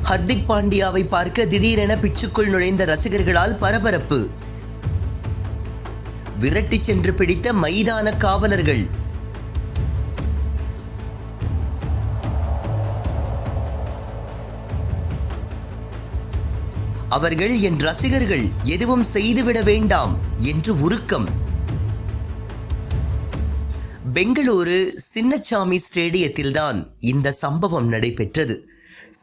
ஹர்திக் பாண்டியாவை பார்க்க திடீரென பிச்சுக்குள் நுழைந்த ரசிகர்களால் பரபரப்பு. விரட்டி சென்று பிடித்த மைதான காவலர்கள். அவர்கள் என் ரசிகர்கள், எதுவும் செய்துவிட வேண்டாம் என்று உருக்கம். பெங்களூரு சின்னசாமி ஸ்டேடியத்தில்தான் இந்த சம்பவம் நடைபெற்றது.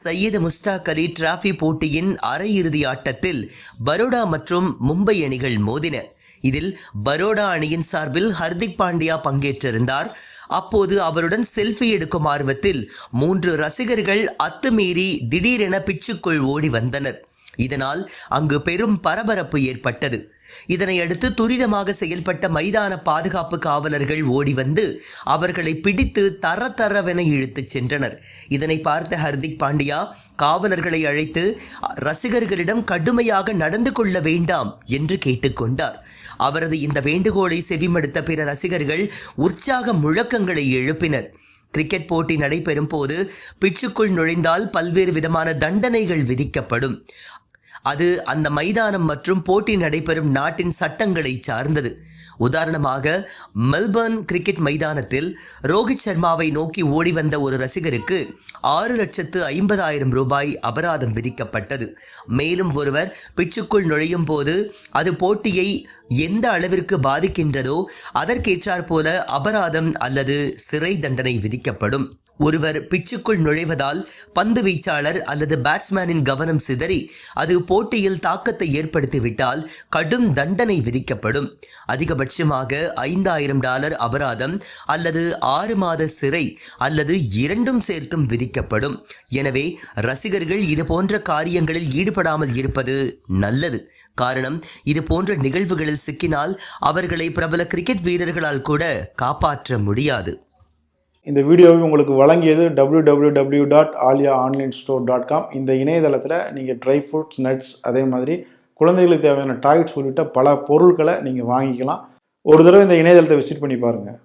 சையது முஸ்டாக் அலி டிராபி போட்டியின் அரையிறுதி ஆட்டத்தில் பரோடா மற்றும் மும்பை அணிகள் மோதின. இதில் பரோடா அணியின் சார்பில் ஹர்திக் பாண்டியா பங்கேற்றிருந்தார். அப்போது அவருடன் செல்ஃபி எடுக்கும் ஆர்வத்தில் 3 ரசிகர்கள் அத்துமீறி திடீரென பிச்சுக்குள் ஓடி வந்தனர். இதனால் அங்கு பெரும் பரபரப்பு ஏற்பட்டது. இதனையடுத்து துரிதமாக செயல்பட்ட மைதான பாதுகாப்பு காவலர்கள் ஓடி வந்து அவர்களை பிடித்து தரவென இழுத்துச் சென்றனர். இதனை பார்த்த ஹர்திக் பாண்டியா காவலர்களை அழைத்து ரசிகர்களிடம் கடுமையாக நடந்து கொள்ள வேண்டாம் என்று கேட்டுக்கொண்டார். அவரது இந்த வேண்டுகோளை செவிமடுத்த பிற ரசிகர்கள் உற்சாக முழக்கங்களை எழுப்பினர். கிரிக்கெட் போட்டி நடைபெறும் போது பிச்சுக்குள் நுழைந்தால் பல்வேறு விதமான தண்டனைகள் விதிக்கப்படும். அது அந்த மைதானம் மற்றும் போட்டி நடைபெறும் நாட்டின் சட்டங்களை சார்ந்தது. உதாரணமாக மெல்பர்ன் கிரிக்கெட் மைதானத்தில் ரோஹித் சர்மாவை நோக்கி ஓடி வந்த ஒரு ரசிகருக்கு 6,50,000 ரூபாய் அபராதம் விதிக்கப்பட்டது. மேலும் ஒருவர் பிச்சுக்குள் நுழையும் போது அது போட்டியை எந்த அளவிற்கு பாதிக்கின்றதோ அதற்கேற்றாற் போல அபராதம் அல்லது சிறை தண்டனை விதிக்கப்படும். ஒருவர் பிச்சுக்குள் நுழைவதால் பந்து வீச்சாளர் அல்லது பேட்ஸ்மேனின் கவனம் சிதறி அது போட்டியில் தாக்கத்தை ஏற்படுத்திவிட்டால் கடும் தண்டனை விதிக்கப்படும். அதிகபட்சமாக $5,000 அபராதம் அல்லது 6 மாத சிறை அல்லது இரண்டும் சேர்த்தும் விதிக்கப்படும். எனவே ரசிகர்கள் இது போன்ற காரியங்களில் ஈடுபடாமல் இருப்பது நல்லது. காரணம், இது போன்ற நிகழ்வுகளில் சிக்கினால் அவர்களை பிரபல கிரிக்கெட் வீரர்களால் கூட காப்பாற்ற முடியாது. இந்த வீடியோவை உங்களுக்கு வழங்கியது www.aliaonlinestore.com. இந்த இணையதளத்தில் நீங்கள் ட்ரை ஃப்ரூட்ஸ், நட்ஸ், அதே மாதிரி குழந்தைகளுக்கு தேவையான டாய்ஸ் உள்ளிட்ட பல பொருட்களை நீங்கள் வாங்கிக்கலாம். ஒரு தடவை இந்த இணையதளத்தை விசிட் பண்ணி பாருங்கள்.